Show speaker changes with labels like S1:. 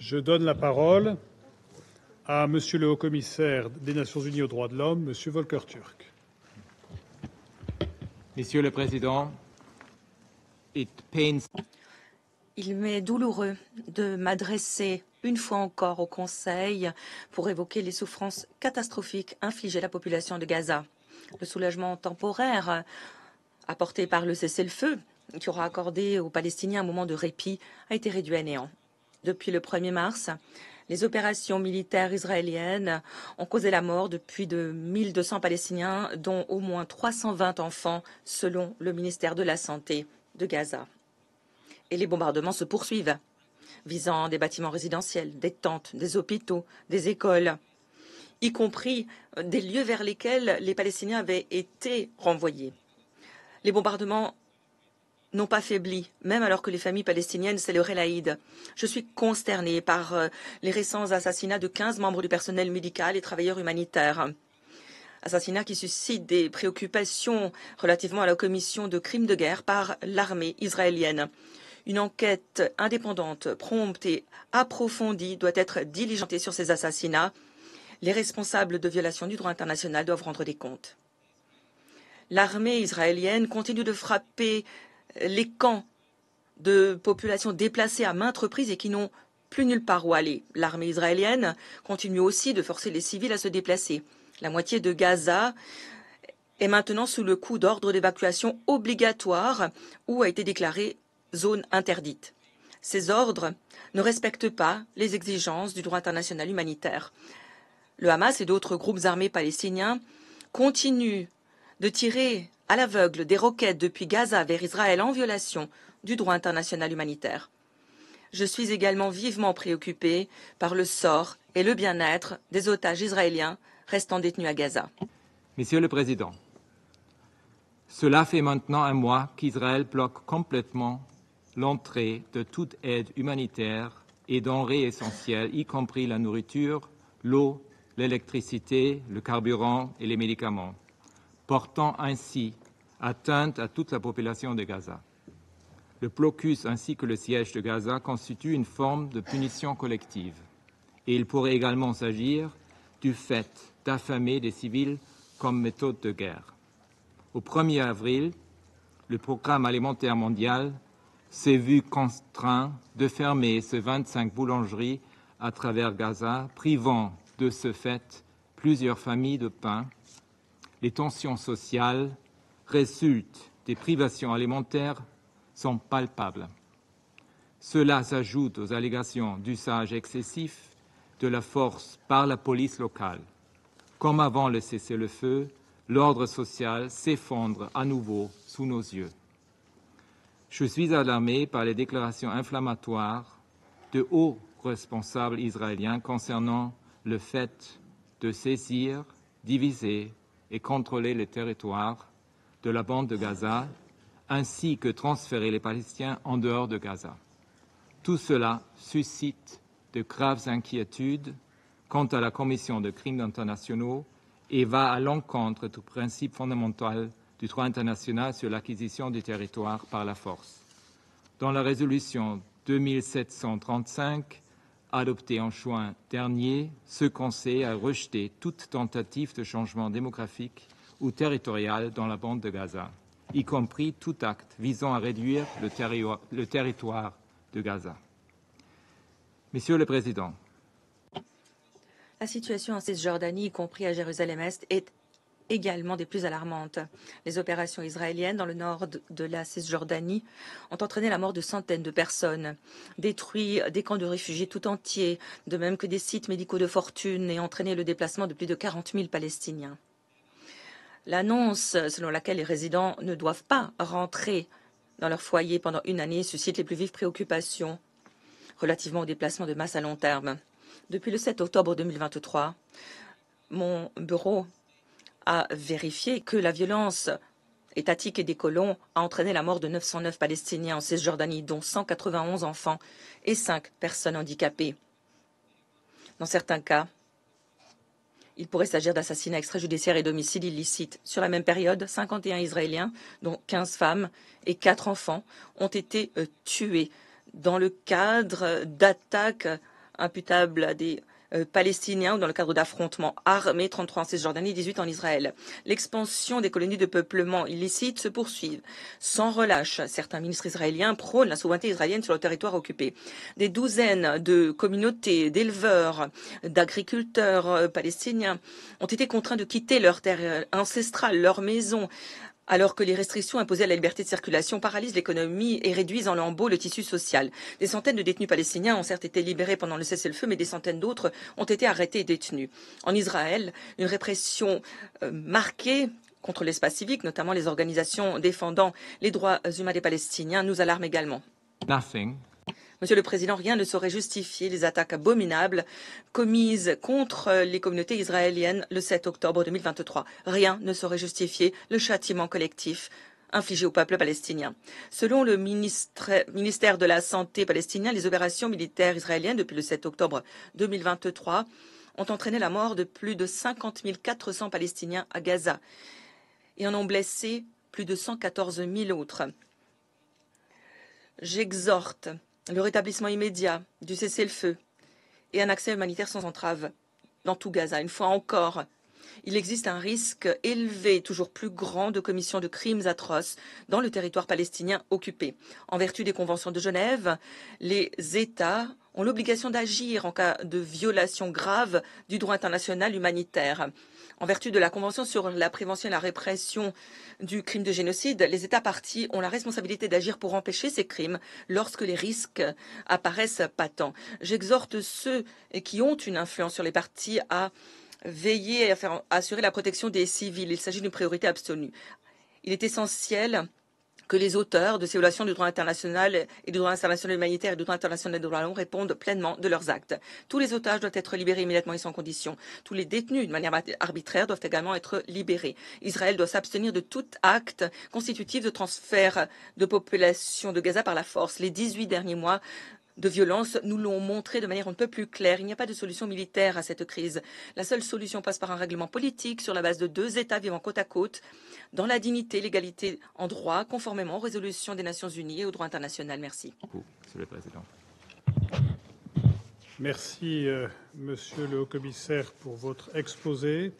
S1: Je donne la parole à Monsieur le Haut-Commissaire des Nations Unies aux droits de l'homme, Monsieur Volker Türk.
S2: Monsieur le Président, it pains.
S3: Il m'est douloureux de m'adresser une fois encore au Conseil pour évoquer les souffrances catastrophiques infligées à la population de Gaza. Le soulagement temporaire apporté par le cessez-le-feu, qui aura accordé aux Palestiniens un moment de répit, a été réduit à néant. Depuis le 1er mars, les opérations militaires israéliennes ont causé la mort de plus de 1200 Palestiniens, dont au moins 320 enfants, selon le ministère de la Santé de Gaza. Et les bombardements se poursuivent, visant des bâtiments résidentiels, des tentes, des hôpitaux, des écoles, y compris des lieux vers lesquels les Palestiniens avaient été renvoyés. Les bombardements n'ont pas faibli, même alors que les familles palestiniennes célébraient l'Aïd. Je suis consternée par les récents assassinats de 15 membres du personnel médical et travailleurs humanitaires. Assassinats qui suscitent des préoccupations relativement à la commission de crimes de guerre par l'armée israélienne. Une enquête indépendante, prompte et approfondie doit être diligentée sur ces assassinats. Les responsables de violations du droit international doivent rendre des comptes. L'armée israélienne continue de frapper les camps de populations déplacées à maintes reprises et qui n'ont plus nulle part où aller. L'armée israélienne continue aussi de forcer les civils à se déplacer. La moitié de Gaza est maintenant sous le coup d'ordre d'évacuation obligatoire ou a été déclarée zone interdite. Ces ordres ne respectent pas les exigences du droit international humanitaire. Le Hamas et d'autres groupes armés palestiniens continuent de tirer à l'aveugle des roquettes depuis Gaza vers Israël en violation du droit international humanitaire. Je suis également vivement préoccupée par le sort et le bien-être des otages israéliens restant détenus à Gaza.
S2: Monsieur le Président, cela fait maintenant un mois qu'Israël bloque complètement l'entrée de toute aide humanitaire et denrées essentielles, y compris la nourriture, l'eau, l'électricité, le carburant et les médicaments, portant ainsi atteinte à toute la population de Gaza. Le blocus ainsi que le siège de Gaza constituent une forme de punition collective. Et il pourrait également s'agir du fait d'affamer des civils comme méthode de guerre. Au 1er avril, le Programme alimentaire mondial s'est vu contraint de fermer ses 25 boulangeries à travers Gaza, privant de ce fait plusieurs familles de pain. Les tensions sociales résultent des privations alimentaires sont palpables. Cela s'ajoute aux allégations d'usage excessif de la force par la police locale. Comme avant le cessez-le-feu, l'ordre social s'effondre à nouveau sous nos yeux. Je suis alarmé par les déclarations inflammatoires de hauts responsables israéliens concernant le fait de saisir, diviser et contrôler les territoires de la bande de Gaza, ainsi que transférer les Palestiniens en dehors de Gaza. Tout cela suscite de graves inquiétudes quant à la commission de crimes internationaux et va à l'encontre du principe fondamental du droit international sur l'acquisition du territoire par la force. Dans la résolution 2735, adoptée en juin dernier, ce Conseil a rejeté toute tentative de changement démographique ou territorial dans la bande de Gaza, y compris tout acte visant à réduire le territoire de Gaza. Monsieur le Président,
S3: la situation en Cisjordanie, y compris à Jérusalem-Est, est également des plus alarmantes. Les opérations israéliennes dans le nord de la Cisjordanie ont entraîné la mort de centaines de personnes, détruit des camps de réfugiés tout entiers, de même que des sites médicaux de fortune et entraîné le déplacement de plus de 40 000 Palestiniens. L'annonce selon laquelle les résidents ne doivent pas rentrer dans leur foyer pendant une année suscite les plus vives préoccupations relativement au déplacement de masse à long terme. Depuis le 7 octobre 2023, mon bureau a vérifié que la violence étatique et des colons a entraîné la mort de 909 Palestiniens en Cisjordanie, dont 191 enfants et 5 personnes handicapées. Dans certains cas, il pourrait s'agir d'assassinats extrajudiciaires et d'homicides illicites. Sur la même période, 51 Israéliens, dont 15 femmes et 4 enfants, ont été tués dans le cadre d'attaques imputables à des Palestiniens ou dans le cadre d'affrontements armés, 33 en Cisjordanie, 18 en Israël. L'expansion des colonies de peuplement illicites se poursuit sans relâche. Certains ministres israéliens prônent la souveraineté israélienne sur le territoire occupé. Des douzaines de communautés d'éleveurs, d'agriculteurs palestiniens ont été contraints de quitter leur terre ancestrale, leur maison, alors que les restrictions imposées à la liberté de circulation paralysent l'économie et réduisent en lambeaux le tissu social. Des centaines de détenus palestiniens ont certes été libérés pendant le cessez-le-feu, mais des centaines d'autres ont été arrêtés et détenus. En Israël, une répression marquée contre l'espace civique, notamment les organisations défendant les droits humains des Palestiniens, nous alarme également.
S2: Nothing.
S3: Monsieur le Président, rien ne saurait justifier les attaques abominables commises contre les communautés israéliennes le 7 octobre 2023. Rien ne saurait justifier le châtiment collectif infligé au peuple palestinien. Selon le ministère de la Santé palestinien, les opérations militaires israéliennes depuis le 7 octobre 2023 ont entraîné la mort de plus de 50 400 Palestiniens à Gaza et en ont blessé plus de 114 000 autres. J'exhorte le rétablissement immédiat du cessez-le-feu et un accès humanitaire sans entrave dans tout Gaza. Une fois encore, il existe un risque élevé, toujours plus grand, de commission de crimes atroces dans le territoire palestinien occupé. En vertu des conventions de Genève, les États ont l'obligation d'agir en cas de violation grave du droit international humanitaire. En vertu de la Convention sur la prévention et la répression du crime de génocide, les États parties ont la responsabilité d'agir pour empêcher ces crimes lorsque les risques apparaissent patents. J'exhorte ceux qui ont une influence sur les parties à veiller à assurer la protection des civils. Il s'agit d'une priorité absolue. Il est essentiel que les auteurs de ces violations du droit international et du droit international humanitaire et du droit international des droits de l'homme répondent pleinement de leurs actes. Tous les otages doivent être libérés immédiatement et sans condition. Tous les détenus de manière arbitraire doivent également être libérés. Israël doit s'abstenir de tout acte constitutif de transfert de population de Gaza par la force. Les 18 derniers mois de violence nous l'ont montré de manière un peu plus claire. Il n'y a pas de solution militaire à cette crise. La seule solution passe par un règlement politique sur la base de deux États vivant côte à côte, dans la dignité, l'égalité en droit, conformément aux résolutions des Nations Unies et au droit international. Merci.
S2: Monsieur le Président.
S1: Merci, Monsieur le Haut-Commissaire, pour votre exposé.